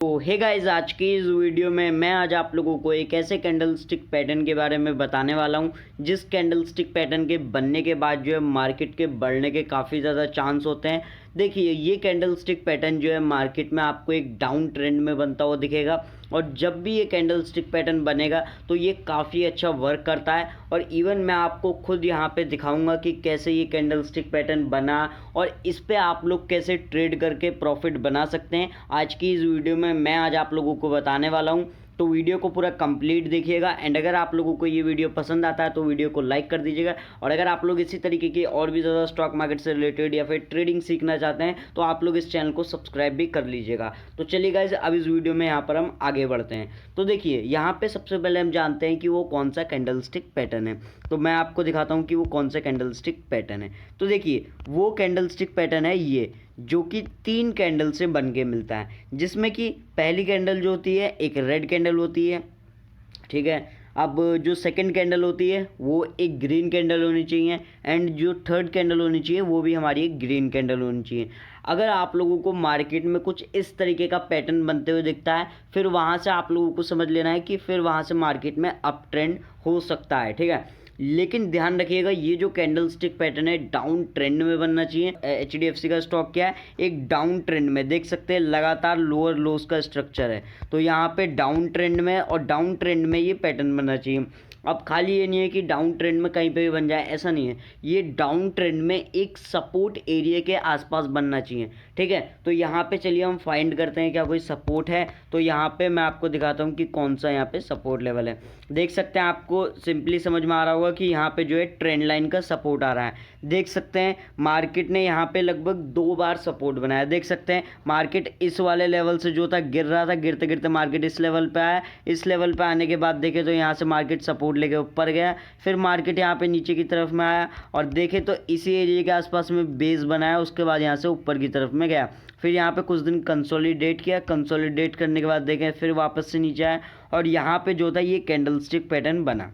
तो hey guys, आज की इस वीडियो में मैं आज आप लोगों को एक ऐसे कैंडल स्टिक पैटर्न के बारे में बताने वाला हूं जिस कैंडल स्टिक पैटर्न के बनने के बाद जो है मार्केट के बढ़ने के काफ़ी ज़्यादा चांस होते हैं। देखिए, ये कैंडल स्टिक पैटर्न जो है मार्केट में आपको एक डाउन ट्रेंड में बनता हुआ दिखेगा और जब भी ये कैंडल स्टिक पैटर्न बनेगा तो ये काफ़ी अच्छा वर्क करता है। और इवन मैं आपको खुद यहाँ पे दिखाऊंगा कि कैसे ये कैंडल स्टिक पैटर्न बना और इस पे आप लोग कैसे ट्रेड करके प्रॉफिट बना सकते हैं। आज की इस वीडियो में मैं आज आप लोगों को बताने वाला हूँ, तो वीडियो को पूरा कंप्लीट देखिएगा। एंड अगर आप लोगों को ये वीडियो पसंद आता है तो वीडियो को लाइक कर दीजिएगा। और अगर आप लोग इसी तरीके की और भी ज़्यादा स्टॉक मार्केट से रिलेटेड या फिर ट्रेडिंग सीखना चाहते हैं तो आप लोग इस चैनल को सब्सक्राइब भी कर लीजिएगा। तो चलिए गाइस, अब इस वीडियो में यहाँ पर हम आगे बढ़ते हैं। तो देखिए, यहाँ पे सबसे पहले हम जानते हैं कि वो कौन सा कैंडल स्टिक पैटर्न है। तो मैं आपको दिखाता हूँ कि वो कौन सा कैंडल स्टिक पैटर्न है। तो देखिए, वो कैंडल स्टिक पैटर्न है ये, जो कि 3 कैंडल से बन के मिलता है, जिसमें कि पहली कैंडल जो होती है एक रेड कैंडल होती है, ठीक है। अब जो सेकंड कैंडल होती है वो एक ग्रीन कैंडल होनी चाहिए एंड जो थर्ड कैंडल होनी चाहिए वो भी हमारी एक ग्रीन कैंडल होनी चाहिए। अगर आप लोगों को मार्केट में कुछ इस तरीके का पैटर्न बनते हुए दिखता है, फिर वहाँ से आप लोगों को समझ लेना है कि फिर वहाँ से मार्केट में अप ट्रेंड हो सकता है, ठीक है। लेकिन ध्यान रखिएगा, ये जो कैंडल स्टिक पैटर्न है डाउन ट्रेंड में बनना चाहिए। HDFC का स्टॉक क्या है, एक डाउन ट्रेंड में, देख सकते हैं लगातार लोअर लोस का स्ट्रक्चर है। तो यहाँ पे डाउन ट्रेंड में और डाउन ट्रेंड में ये पैटर्न बनना चाहिए। अब खाली ये नहीं है कि डाउन ट्रेंड में कहीं पे भी बन जाए, ऐसा नहीं है। ये डाउन ट्रेंड में एक सपोर्ट एरिया के आसपास बनना चाहिए, ठीक है। तो यहाँ पे चलिए हम फाइंड करते हैं क्या कोई सपोर्ट है। तो यहाँ पे मैं आपको दिखाता हूँ कि कौन सा यहाँ पे सपोर्ट लेवल है। देख सकते हैं, आपको सिंपली समझ में आ रहा होगा कि यहाँ पे जो है ट्रेंड लाइन का सपोर्ट आ रहा है। देख सकते हैं मार्केट ने यहाँ पे लगभग 2 बार सपोर्ट बनाया। देख सकते हैं मार्केट इस वाले लेवल से जो था गिर रहा था, गिरते गिरते मार्केट इस लेवल पे आया। इस लेवल पे आने के बाद देखें तो यहाँ से मार्केट सपोर्ट लेके ऊपर गया, फिर मार्केट यहाँ पे नीचे की तरफ में आया और देखें तो इसी एरिया के आसपास में बेस बनाया, उसके बाद यहाँ से ऊपर की तरफ में गया। फिर यहाँ पे कुछ दिन कंसोलिडेट किया, कंसोलिडेट करने के बाद देखें फिर वापस से नीचे आया और यहाँ पे जो था ये कैंडल स्टिक पैटर्न बना।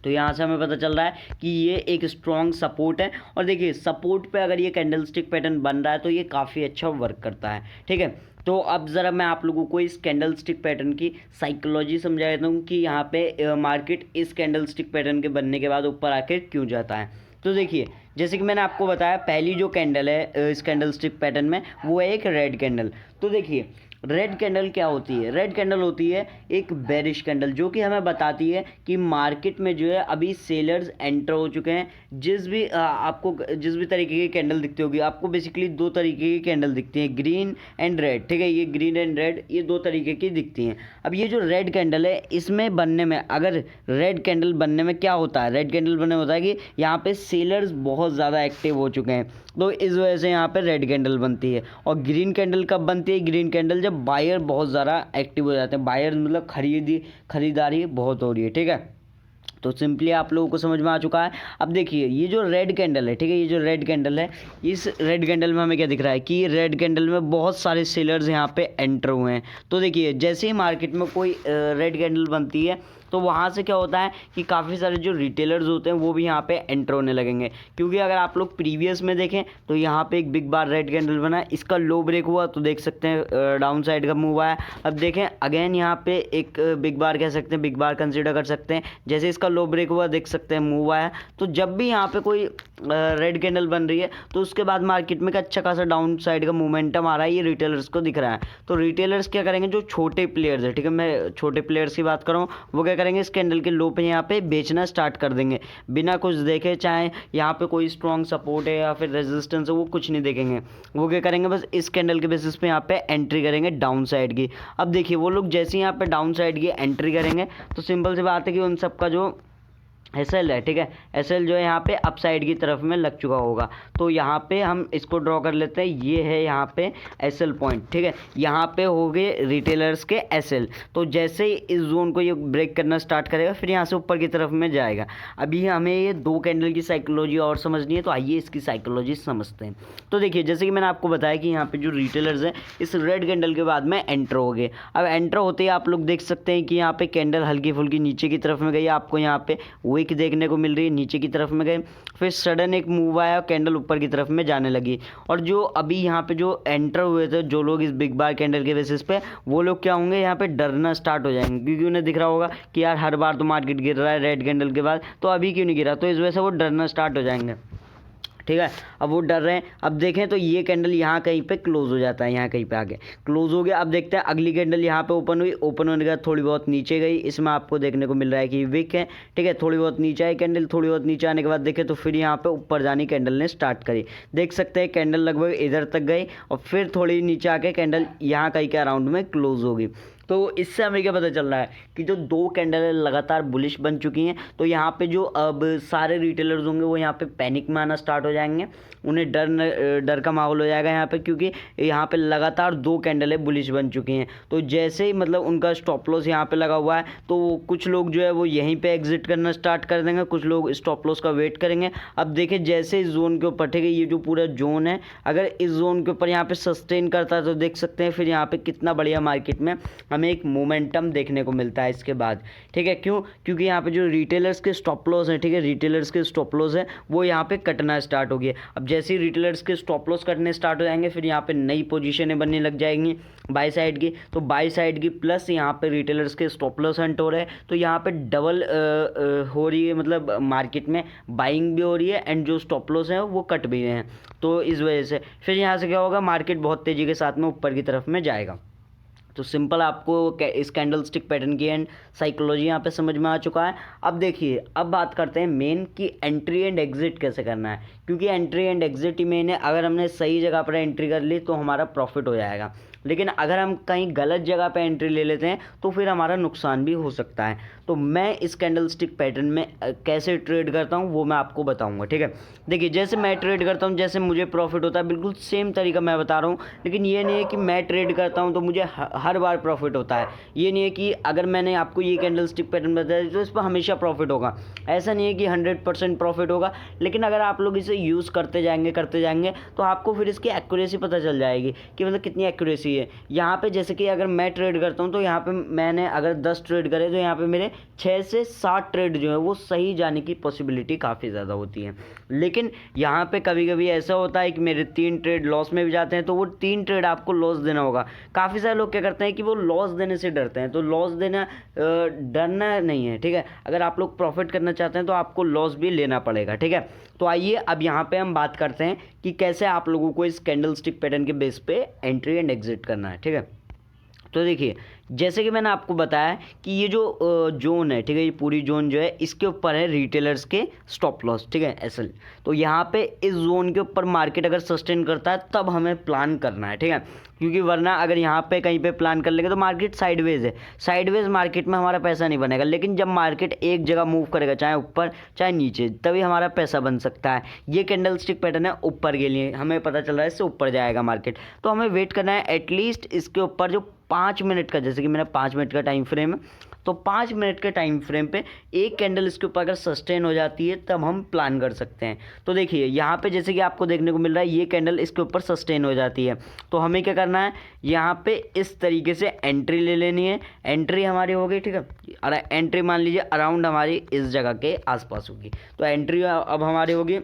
तो यहाँ से हमें पता चल रहा है कि ये एक स्ट्रॉन्ग सपोर्ट है। और देखिए, सपोर्ट पे अगर ये कैंडल स्टिक पैटर्न बन रहा है तो ये काफ़ी अच्छा वर्क करता है, ठीक है। तो अब ज़रा मैं आप लोगों को इस कैंडल स्टिक पैटर्न की साइकोलॉजी समझा देता हूँ कि यहाँ पे मार्केट इस कैंडल स्टिक पैटर्न के बनने के बाद ऊपर आकर क्यों जाता है। तो देखिए, जैसे कि मैंने आपको बताया, पहली जो कैंडल है इस कैंडल स्टिक पैटर्न में वो है एक रेड कैंडल। तो देखिए, रेड कैंडल क्या होती है? रेड कैंडल होती है एक बेरिश कैंडल, जो कि हमें बताती है कि मार्केट में जो है अभी सेलर्स एंटर हो चुके हैं। आपको जिस भी तरीके की कैंडल दिखती होगी, आपको बेसिकली 2 तरीके की कैंडल दिखती हैं, ग्रीन एंड रेड, ठीक है। ये ग्रीन एंड रेड, ये 2 तरीके की दिखती हैं। अब ये जो रेड कैंडल है, इसमें बनने में, अगर रेड कैंडल बनने में क्या होता है, रेड कैंडल बनने में होता है कि यहाँ पे सेलर्स बहुत ज़्यादा एक्टिव हो चुके हैं, तो इस वजह से यहाँ पे रेड कैंडल बनती है। और ग्रीन कैंडल कब बनती है? ग्रीन कैंडल जब बायर बहुत ज़्यादा एक्टिव हो जाते हैं, बायर मतलब खरीदारी बहुत हो रही है, ठीक है। तो सिंपली आप लोगों को समझ में आ चुका है। अब देखिए, ये जो रेड कैंडल है, ठीक है, ये जो रेड कैंडल है, इस रेड कैंडल में हमें क्या दिख रहा है कि रेड कैंडल में बहुत सारे सेलर्स यहाँ पे एंटर हुए हैं। तो देखिए, जैसे ही मार्केट में कोई रेड कैंडल बनती है तो वहाँ से क्या होता है कि काफ़ी सारे जो रिटेलर्स होते हैं वो भी यहाँ पे एंटर होने लगेंगे। क्योंकि अगर आप लोग प्रीवियस में देखें तो यहाँ पे एक बिग बार रेड कैंडल बना, इसका लो ब्रेक हुआ तो देख सकते हैं डाउन साइड का मूव आया। अब देखें अगेन यहाँ पे एक बिग बार कह सकते हैं, बिग बार कंसिडर कर सकते हैं। जैसे इसका लो ब्रेक हुआ देख सकते हैं मूव आया। तो जब भी यहाँ पे कोई रेड कैंडल बन रही है तो उसके बाद मार्केट में अच्छा खासा डाउन साइड का मोमेंटम आ रहा है, ये रिटेलर्स को दिख रहा है। तो रिटेलर्स क्या करेंगे, जो छोटे प्लेयर्स है, ठीक है, मैं छोटे प्लेयर्स की बात कर रहा हूँ, वो क्या करेंगे, इस कैंडल के लो पे यहाँ पे बेचना स्टार्ट कर देंगे बिना कुछ देखे, चाहे यहाँ पे कोई स्ट्रॉन्ग सपोर्ट है या फिर रेजिस्टेंस है, वो कुछ नहीं देखेंगे। वो क्या करेंगे, बस इस कैंडल के बेसिस पे यहाँ पे एंट्री करेंगे डाउन साइड की। अब देखिए, वो लोग जैसे ही यहाँ पे डाउन साइड की एंट्री करेंगे तो सिंपल सी बात है कि उन सबका जो एसएल है, ठीक है, एसएल जो है यहाँ पे अप साइड की तरफ में लग चुका होगा। तो यहाँ पे हम इसको ड्रॉ कर लेते हैं, ये है यहाँ पे एसएल पॉइंट, ठीक है। यहाँ पे हो गए रिटेलर्स के एसएल। तो जैसे ही इस जोन को ये ब्रेक करना स्टार्ट करेगा फिर यहाँ से ऊपर की तरफ में जाएगा। अभी हमें ये 2 कैंडल की साइकोलॉजी और समझनी है, तो आइए इसकी साइकोलॉजी समझते हैं। तो देखिए, जैसे कि मैंने आपको बताया कि यहाँ पे जो रिटेलर्स हैं इस रेड कैंडल के बाद में एंटर हो गए। अब एंटर होते ही आप लोग देख सकते हैं कि यहाँ पे कैंडल हल्की फुल्की नीचे की तरफ में गई, आपको यहाँ पे विक देखने को मिल रही है, नीचे की तरफ में गए, फिर सडन एक मूव आया, कैंडल ऊपर की तरफ में जाने लगी। और जो अभी यहाँ पे जो एंटर हुए थे जो लोग इस बिग बार कैंडल के बेसिस पे, वो लोग क्या होंगे, यहाँ पे डरना स्टार्ट हो जाएंगे, क्योंकि उन्हें दिख रहा होगा कि यार हर बार तो मार्केट गिर रहा है रेड कैंडल के बाद, तो अभी क्यों नहीं गिरा, तो इस वजह से वो डरना स्टार्ट हो जाएंगे। ठीक है, अब वो डर रहे हैं। अब देखें तो ये कैंडल यहाँ कहीं पे क्लोज हो जाता है, यहाँ कहीं पे आगे क्लोज हो गया। अब देखते हैं अगली कैंडल यहाँ पे ओपन हुई, ओपन होने के बाद थोड़ी बहुत नीचे गई, इसमें आपको देखने को मिल रहा है कि विक है। ठीक है, थोड़ी बहुत नीचे आई कैंडल, थोड़ी बहुत नीचे आने के बाद देखें तो फिर यहाँ पे ऊपर जानी कैंडल ने स्टार्ट करी। देख सकते हैं कैंडल लगभग इधर तक गई और फिर थोड़ी नीचे आके कैंडल यहाँ कहीं के अराउंड में क्लोज होगी। तो इससे हमें क्या पता चल रहा है कि जो 2 कैंडल लगातार बुलिश बन चुकी हैं, तो यहाँ पे जो अब सारे रिटेलर्स होंगे वो यहाँ पे पैनिक में आना स्टार्ट हो जाएंगे, उन्हें डर का माहौल हो जाएगा यहाँ पे, क्योंकि यहाँ पे लगातार 2 कैंडलें बुलिश बन चुकी हैं। तो जैसे ही मतलब उनका स्टॉप लॉस यहाँ पे लगा हुआ है, तो कुछ लोग जो है वो यहीं पे एग्जिट करना स्टार्ट कर देंगे, कुछ लोग स्टॉप लॉस का वेट करेंगे। अब देखिए जैसे इस जोन के ऊपर, ठीक है, ये जो पूरा जोन है, अगर इस जोन के ऊपर यहाँ पे सस्टेन करता है तो देख सकते हैं फिर यहाँ पे कितना बढ़िया मार्केट में हमें एक मोमेंटम देखने को मिलता है इसके बाद। ठीक है, क्यों? क्योंकि यहाँ पे जो रिटेलर्स के स्टॉप लॉस हैं, ठीक है, रिटेलर्स के स्टॉप लॉस है वो यहाँ पे कटना स्टार्ट हो गया। अब जैसे ही रिटेलर्स के स्टॉप लॉस कटने स्टार्ट हो जाएंगे, फिर यहाँ पे नई पोजीशनें बनने लग जाएंगी बाई साइड की, तो बाई साइड की प्लस यहाँ पे रिटेलर्स के स्टॉप लॉस हंट हो रहे हैं, तो यहाँ पे डबल हो रही है, मतलब मार्केट में बाइंग भी हो रही है एंड जो स्टॉप लॉस है वो कट भी रहे हैं। तो इस वजह से फिर यहाँ से क्या होगा, मार्केट बहुत तेज़ी के साथ में ऊपर की तरफ में जाएगा। तो सिंपल आपको इस कैंडल स्टिक पैटर्न की एंड साइकोलॉजी यहाँ पे समझ में आ चुका है। अब देखिए, अब बात करते हैं मेन कि एंट्री एंड एग्जिट कैसे करना है, क्योंकि entry and exit he main है। अगर हमने सही जगह पर एंट्री कर ली तो हमारा प्रॉफिट हो जाएगा, लेकिन अगर हम कहीं गलत जगह पे एंट्री ले लेते हैं तो फिर हमारा नुकसान भी हो सकता है। तो मैं इस कैंडल स्टिक पैटर्न में कैसे ट्रेड करता हूँ वो मैं आपको बताऊँगा। ठीक है, देखिए जैसे मैं ट्रेड करता हूँ, जैसे मुझे प्रॉफिट होता है, बिल्कुल सेम तरीका मैं बता रहा हूँ। लेकिन ये नहीं है कि मैं ट्रेड करता हूँ तो मुझे हर बार प्रॉफिट होता है। ये नहीं है कि अगर मैंने आपको ये कैंडल स्टिक पैटर्न बताया तो इस पर हमेशा प्रॉफिट होगा, ऐसा नहीं है कि 100% प्रॉफिट होगा। लेकिन अगर आप लोग इसे यूज़ करते जाएंगे तो आपको फिर इसकी एक्यूरेसी पता चल जाएगी कि मतलब कितनी एक्यूरेसी है। यहाँ पे जैसे कि अगर मैं ट्रेड करता हूँ तो यहाँ पे मैंने अगर 10 ट्रेड करे तो यहाँ पे मेरे 6 से 7 ट्रेड जो है वो सही जाने की पॉसिबिलिटी काफ़ी ज़्यादा होती है। लेकिन यहाँ पे कभी कभी ऐसा होता है कि मेरे 3 ट्रेड लॉस में भी जाते हैं, तो वो 3 ट्रेड आपको लॉस देना होगा। काफ़ी सारे लोग क्या करते हैं कि वो लॉस देने से डरते हैं, तो लॉस देना डरना नहीं है। ठीक है, अगर आप लोग प्रॉफिट करना चाहते हैं तो आपको लॉस भी लेना पड़ेगा। ठीक है, तो आइए अब यहाँ पे हम बात करते हैं कि कैसे आप लोगों को इस कैंडल स्टिक पैटर्न के बेस पे एंट्री एंड एग्जिट करना है। ठीक है, तो देखिए जैसे कि मैंने आपको बताया कि ये जो जोन है, ठीक है, ये पूरी जोन जो है इसके ऊपर है रिटेलर्स के स्टॉप लॉस। ठीक है, एसएल, तो यहाँ पे इस जोन के ऊपर मार्केट अगर सस्टेन करता है तब हमें प्लान करना है। ठीक है, क्योंकि वरना अगर यहाँ पे कहीं पे प्लान कर लेंगे तो मार्केट साइडवेज है, साइडवेज मार्केट में हमारा पैसा नहीं बनेगा। लेकिन जब मार्केट एक जगह मूव करेगा, चाहे ऊपर चाहे नीचे, तभी हमारा पैसा बन सकता है। ये कैंडल स्टिक पैटर्न है ऊपर के लिए, हमें पता चल रहा है इससे ऊपर जाएगा मार्केट, तो हमें वेट करना है एटलीस्ट इसके ऊपर जो 5 मिनट का, जैसे कि मेरा 5 मिनट का टाइम फ्रेम है, तो 5 मिनट के टाइम फ्रेम पे एक कैंडल इसके ऊपर अगर सस्टेन हो जाती है तब हम प्लान कर सकते हैं। तो देखिए यहाँ पे जैसे कि आपको देखने को मिल रहा है ये कैंडल इसके ऊपर सस्टेन हो जाती है, तो हमें क्या करना है, यहाँ पे इस तरीके से एंट्री ले लेनी है। एंट्री हमारी हो गई, ठीक है, और एंट्री मान लीजिए अराउंड हमारी इस जगह के आसपास होगी, तो एंट्री अब हमारी होगी।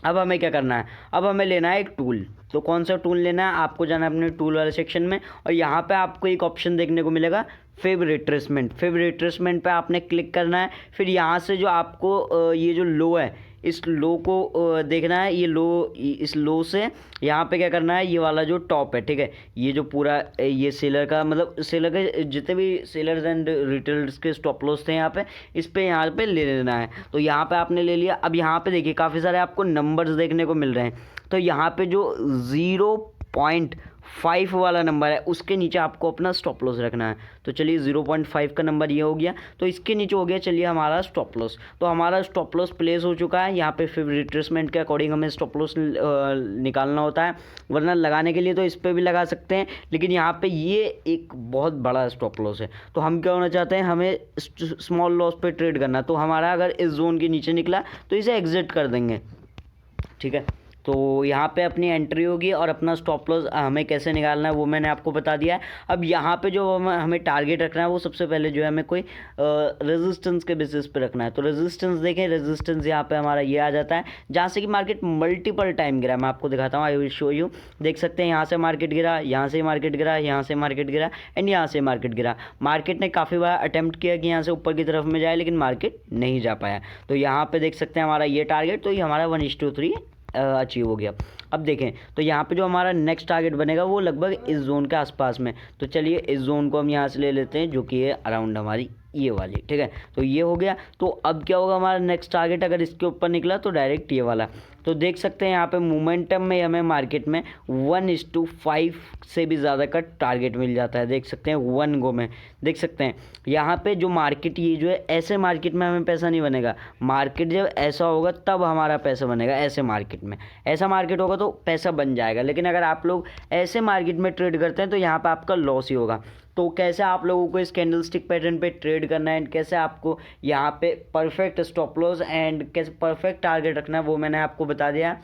अब हमें क्या करना है, अब हमें लेना है एक टूल। तो कौन सा टूल लेना है, आपको जाना है अपने टूल वाले सेक्शन में, और यहाँ पे आपको एक ऑप्शन देखने को मिलेगा फेब रिट्रेसमेंट। फेब रिट्रेसमेंट पे आपने क्लिक करना है। फिर यहाँ से जो आपको ये जो लो है, इस लो को देखना है, ये लो, इस लो से यहाँ पे क्या करना है, ये वाला जो टॉप है, ठीक है, ये जो पूरा ये सेलर का, मतलब सेलर के जितने भी सेलर्स एंड रिटेलर्स के स्टॉप लॉस थे यहाँ पे, इस पे यहाँ पे ले लेना है। तो यहाँ पे आपने ले लिया। अब यहाँ पे देखिए काफ़ी सारे आपको नंबर्स देखने को मिल रहे हैं, तो यहाँ पे जो 0.5 वाला नंबर है उसके नीचे आपको अपना स्टॉप लॉस रखना है। तो चलिए 0.5 का नंबर ये हो गया, तो इसके नीचे हो गया चलिए हमारा स्टॉप लॉस। तो हमारा स्टॉप लॉस प्लेस हो चुका है। यहाँ पे फिर रिट्रेसमेंट के अकॉर्डिंग हमें स्टॉप लॉस निकालना होता है, वरना लगाने के लिए तो इस पर भी लगा सकते हैं, लेकिन यहाँ पे ये एक बहुत बड़ा स्टॉप लॉस है। तो हम क्या होना चाहते हैं, हमें स्मॉल लॉस पे ट्रेड करना। तो हमारा अगर इस जोन के नीचे निकला तो इसे एग्जिट कर देंगे। ठीक है, तो यहाँ पे अपनी एंट्री होगी और अपना स्टॉप लॉस हमें कैसे निकालना है वो मैंने आपको बता दिया है। अब यहाँ पे जो हमें टारगेट रखना है वो सबसे पहले जो है हमें कोई रेजिस्टेंस के बेसिस पे रखना है। तो रेजिस्टेंस देखें, रेजिस्टेंस यहाँ पे हमारा ये आ जाता है जहाँ से कि मार्केट मल्टीपल टाइम गिरा। मैं आपको दिखाता हूँ, आई विल शो यू। देख सकते हैं यहाँ से मार्केट गिरा, यहाँ से मार्केट गिरा, यहाँ से मार्केट गिरा एंड यहाँ से मार्केट गिरा। मार्केट ने काफ़ी बार अटेम्प्ट किया कि यहाँ से ऊपर की तरफ में जाए, लेकिन मार्केट नहीं जा पाया। तो यहाँ पे देख सकते हैं हमारा ये टारगेट, तो ये हमारा 1:3 अचीव हो गया। अब देखें तो यहाँ पे जो हमारा नेक्स्ट टारगेट बनेगा वो लगभग इस जोन के आसपास में। तो चलिए इस जोन को हम यहाँ से ले लेते हैं, जो कि है अराउंड हमारी ये वाली, ठीक है। तो ये हो गया। तो अब क्या होगा हमारा नेक्स्ट टारगेट, अगर इसके ऊपर निकला तो डायरेक्ट ये वाला। तो देख सकते हैं यहाँ पे मोमेंटम में हमें मार्केट में 1:5 से भी ज़्यादा का टारगेट मिल जाता है। देख सकते हैं 1 गो में, देख सकते हैं यहाँ पे जो मार्केट, ये जो है ऐसे मार्केट में हमें पैसा नहीं बनेगा। मार्केट जब ऐसा होगा तब हमारा पैसा बनेगा। ऐसे मार्केट में, ऐसा मार्केट होगा तो पैसा बन जाएगा। लेकिन अगर आप लोग ऐसे मार्केट में ट्रेड करते हैं तो यहाँ पर आपका लॉस ही होगा। तो कैसे आप लोगों को इस कैंडलस्टिक पैटर्न पे ट्रेड करना है एंड कैसे आपको यहाँ पे परफेक्ट स्टॉप लॉस एंड कैसे परफेक्ट टारगेट रखना है वो मैंने आपको बता दिया।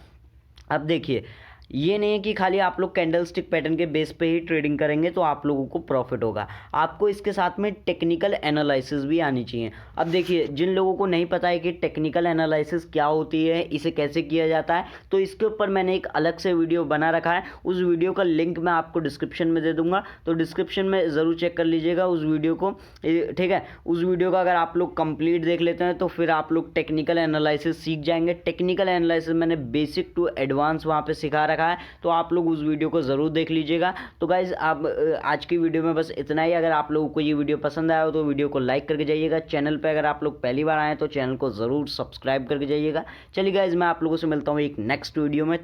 अब देखिए, ये नहीं है कि खाली आप लोग कैंडलस्टिक पैटर्न के बेस पे ही ट्रेडिंग करेंगे तो आप लोगों को प्रॉफिट होगा। आपको इसके साथ में टेक्निकल एनालिसिस भी आनी चाहिए। अब देखिए, जिन लोगों को नहीं पता है कि टेक्निकल एनालिसिस क्या होती है, इसे कैसे किया जाता है, तो इसके ऊपर मैंने एक अलग से वीडियो बना रखा है। उस वीडियो का लिंक मैं आपको डिस्क्रिप्शन में दे दूंगा, तो डिस्क्रिप्शन में ज़रूर चेक कर लीजिएगा उस वीडियो को, ठीक है। उस वीडियो का अगर आप लोग कंप्लीट देख लेते हैं तो फिर आप लोग टेक्निकल एनालिसिस सीख जाएंगे। टेक्निकल एनालिसिस मैंने बेसिक टू एडवांस वहाँ पे सिखा रखा है, तो आप लोग उस वीडियो को ज़रूर देख लीजिएगा। तो गाइज़, आप आज की वीडियो में बस इतना ही। अगर आप लोगों को ये वीडियो पसंद आया हो तो वीडियो को लाइक करके जाइएगा। चैनल पे अगर आप लोग पहली बार आए तो चैनल को ज़रूर सब्सक्राइब करके जाइएगा। चलिए गाइज़, मैं आप लोगों से मिलता हूँ एक नेक्स्ट वीडियो में।